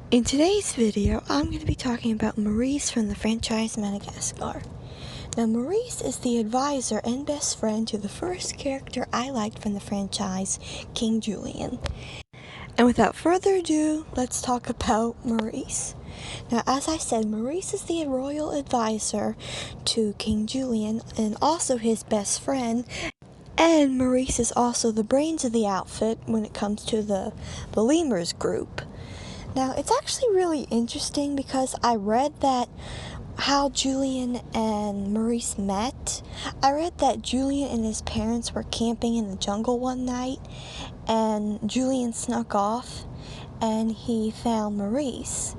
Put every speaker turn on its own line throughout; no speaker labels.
In today's video, I'm going to be talking about Maurice from the franchise Madagascar. Now, Maurice is the advisor and best friend to the first character I liked from the franchise, King Julien. And without further ado, let's talk about Maurice. Now, as I said, Maurice is the royal advisor to King Julien and also his best friend. And Maurice is also the brains of the outfit when it comes to the lemurs group. Now, it's actually really interesting because I read that how Julien and Maurice met. I read that Julien and his parents were camping in the jungle one night, and Julien snuck off, and he found Maurice.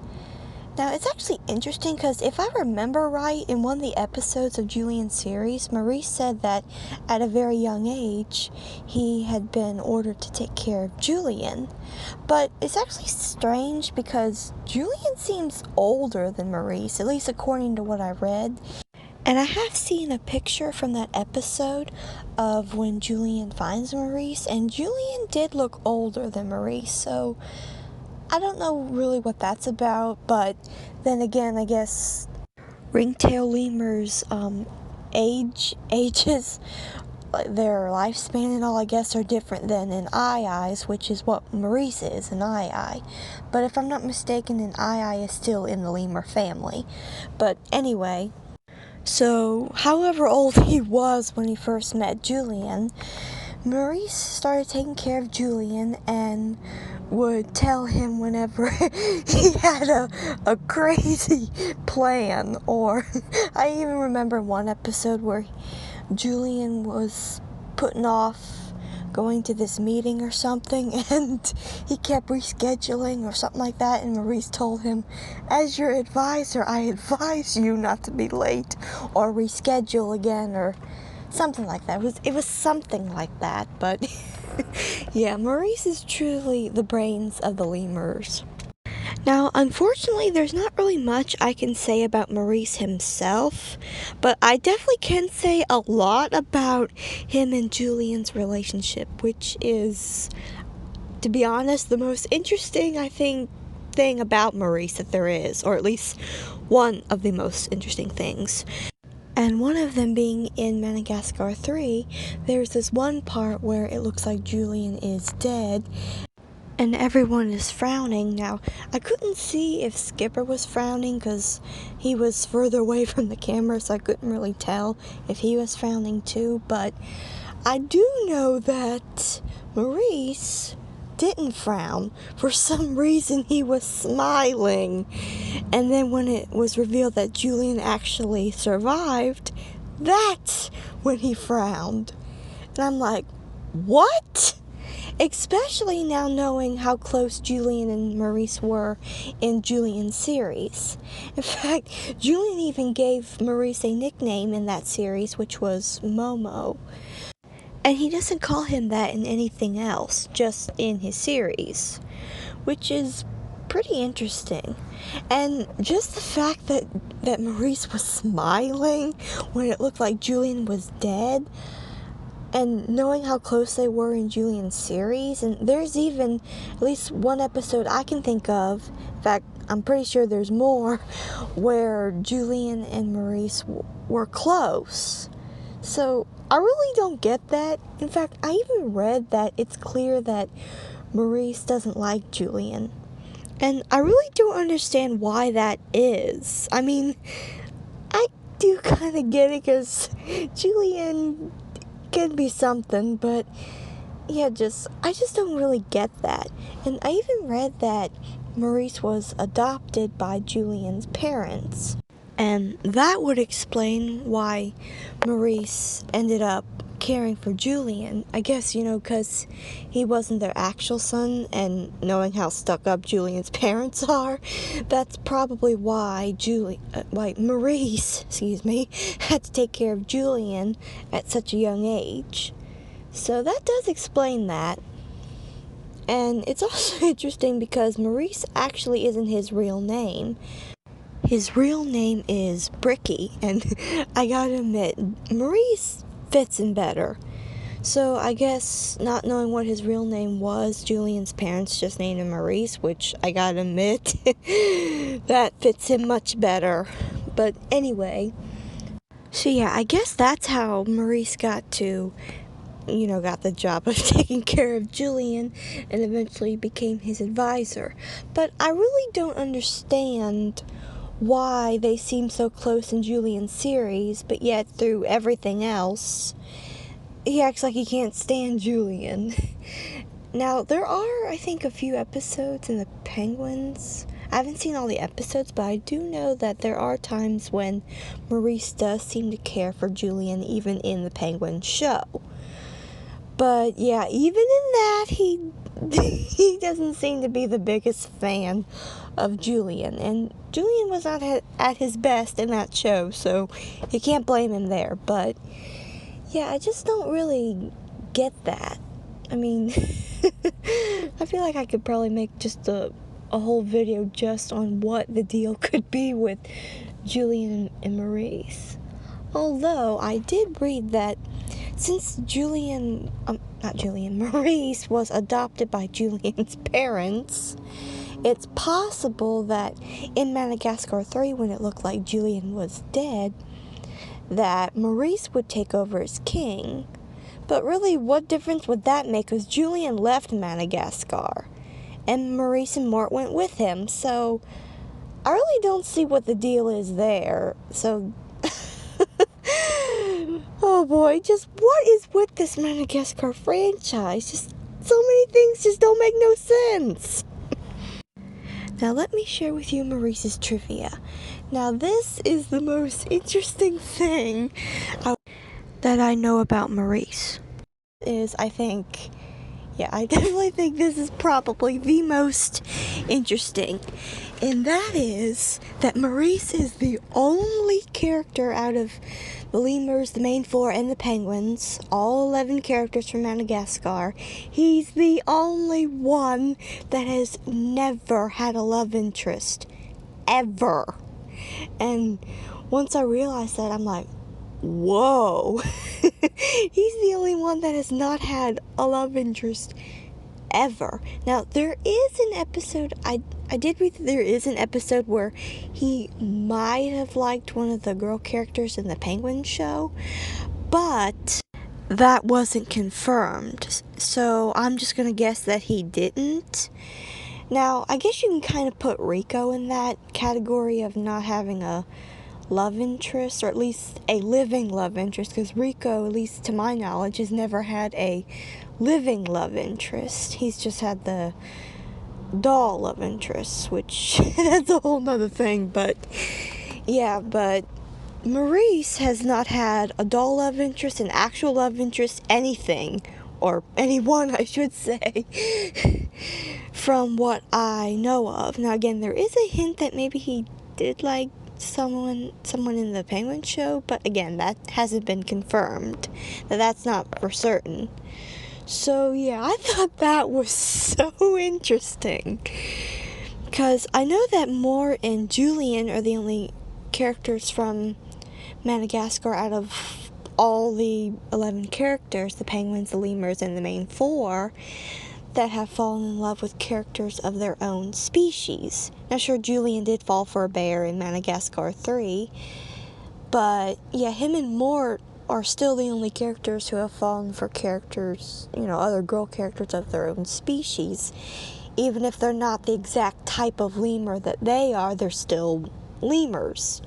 Now, it's actually interesting because if I remember right, in one of the episodes of Julien's series, Maurice said that at a very young age, he had been ordered to take care of Julien. But it's actually strange because Julien seems older than Maurice, at least according to what I read. And I have seen a picture from that episode of when Julien finds Maurice, and Julien did look older than Maurice, so I don't know really what that's about, but then again, I guess ringtail lemurs ages, their lifespan and all, I guess, are different than an eye-eyes, which is what Maurice is, an eye-eye. But if I'm not mistaken, an eye-eye is still in the lemur family. But anyway, so however old he was when he first met Julien, Maurice started taking care of Julien and would tell him whenever he had a crazy plan. Or I even remember one episode where Julien was putting off going to this meeting or something, and he kept rescheduling or something like that, and Maurice told him, "As your advisor, I advise you not to be late or reschedule again," or something like that. It was something like that, but yeah, Maurice is truly the brains of the lemurs. Now, unfortunately, there's not really much I can say about Maurice himself, but I definitely can say a lot about him and Julien's relationship, which is, to be honest, the most interesting, I think, thing about Maurice that there is, or at least one of the most interesting things. And one of them being in Madagascar 3, there's this one part where it looks like Julien is dead, and everyone is frowning. Now, I couldn't see if Skipper was frowning because he was further away from the camera, so I couldn't really tell if he was frowning too, but I do know that Maurice didn't frown. For some reason, he was smiling. And then when it was revealed that Julien actually survived, that's when he frowned. And I'm like, what? Especially now knowing how close Julien and Maurice were in Julien's series. In fact, Julien even gave Maurice a nickname in that series, which was Momo. And he doesn't call him that in anything else, just in his series, which is pretty interesting. And just the fact that Maurice was smiling when it looked like Julien was dead, and knowing how close they were in Julien's series, and there's even at least one episode I can think of, in fact, I'm pretty sure there's more, where Julien and Maurice were close. So I really don't get that. In fact, I even read that it's clear that Maurice doesn't like Julien. And I really don't understand why that is. I mean, I do kind of get it because Julien can be something, but yeah, I just don't really get that. And I even read that Maurice was adopted by Julien's parents. And that would explain why Maurice ended up caring for Julien. I guess, because he wasn't their actual son, and knowing how stuck up Julien's parents are, that's probably why Maurice, had to take care of Julien at such a young age. So that does explain that. And it's also interesting because Maurice actually isn't his real name. His real name is Bricky, and I gotta admit, Maurice fits him better. So I guess not knowing what his real name was, Julien's parents just named him Maurice, which I gotta admit, that fits him much better. But anyway, so yeah, I guess that's how Maurice got the job of taking care of Julien and eventually became his advisor. But I really don't understand why they seem so close in Julien's series, but yet through everything else, he acts like he can't stand Julien. Now, there are, I think, a few episodes in the Penguins. I haven't seen all the episodes, but I do know that there are times when Maurice does seem to care for Julien, even in the Penguin show. But yeah, even in that, he doesn't seem to be the biggest fan of Julien. And Julien was not at his best in that show, so you can't blame him there. But yeah, I just don't really get that. I mean, I feel like I could probably make just a whole video just on what the deal could be with Julen and Maurice. Although I did read that since Maurice was adopted by Julien's parents, it's possible that in Madagascar 3, when it looked like Julien was dead, that Maurice would take over as king. But really, what difference would that make? Because Julien left Madagascar, and Maurice and Mort went with him, so I really don't see what the deal is there. So, oh boy, just what is with this Madagascar franchise? Just so many things just don't make no sense. Now let me share with you Maurice's trivia. Now this is the most interesting thing that I know about Maurice. I definitely think this is probably the most interesting. And that is that Maurice is the only character out of the lemurs, the main four, and the penguins, all 11 characters from Madagascar. He's the only one that has never had a love interest. Ever. And once I realized that, I'm like, whoa. He's the only one that has not had a love interest ever. Now, there is an episode, I did read that there is an episode where he might have liked one of the girl characters in the Penguin show, but that wasn't confirmed. So I'm just going to guess that he didn't. Now, I guess you can kind of put Rico in that category of not having a love interest, or at least a living love interest, because Rico, at least to my knowledge, has never had a living love interest. He's just had the doll love interest, which that's a whole nother thing. But yeah, but Maurice has not had a doll love interest, an actual love interest, anything, or anyone, I should say, from what I know of. Now again, there is a hint that maybe he did like someone in the Penguin show, but again, that hasn't been confirmed. That's not for certain. So yeah, I thought that was so interesting, because I know that Mort and Julien are the only characters from Madagascar out of all the 11 characters, the penguins, the lemurs, and the main four, that have fallen in love with characters of their own species. Now, sure, Julien did fall for a bear in Madagascar 3, but yeah, him and Mort are still the only characters who have fallen for characters, other girl characters of their own species. Even if they're not the exact type of lemur that they are, they're still lemurs.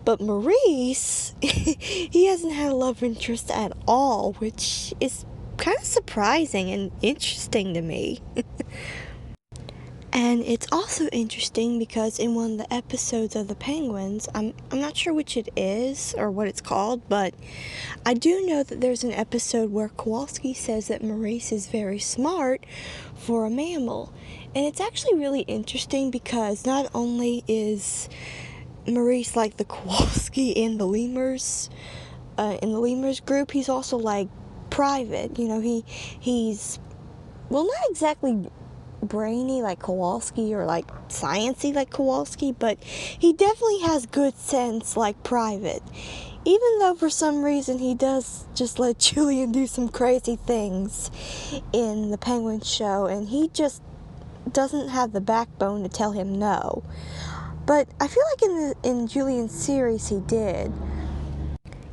But Maurice, he hasn't had a love interest at all, which is kind of surprising and interesting to me. And it's also interesting because in one of the episodes of the Penguins, I'm not sure which it is or what it's called, but I do know that there's an episode where Kowalski says that Maurice is very smart for a mammal. And it's actually really interesting because not only is Maurice like the Kowalski in the lemurs group, he's also like private. He's not exactly brainy like Kowalski or like sciencey like Kowalski, but he definitely has good sense like private. Even though for some reason he does just let Julian do some crazy things in the Penguin show, and he just doesn't have the backbone to tell him no. But I feel like in Julian's series he did.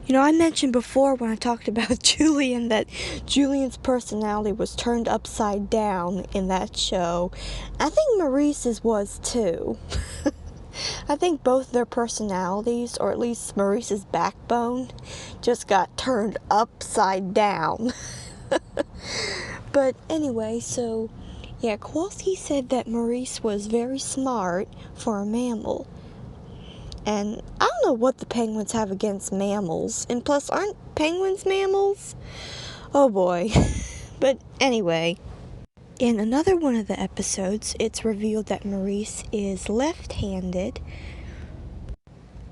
You know, I mentioned before when I talked about Julian that Julian's personality was turned upside down in that show. I think Maurice's was too. I think both their personalities, or at least Maurice's backbone, just got turned upside down. But anyway, so yeah, Kowalski said that Maurice was very smart for a mammal. And I don't know what the penguins have against mammals. And plus, aren't penguins mammals? Oh boy. But anyway, in another one of the episodes, it's revealed that Maurice is left-handed.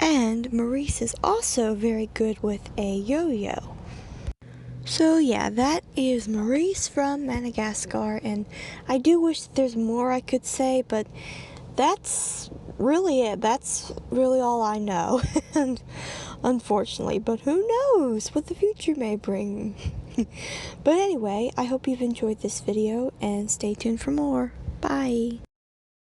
And Maurice is also very good with a yo-yo. So yeah, that is Maurice from Madagascar, and I do wish there's more I could say, but that's really it. That's really all I know, and unfortunately, but who knows what the future may bring. But anyway, I hope you've enjoyed this video, and stay tuned for more. Bye!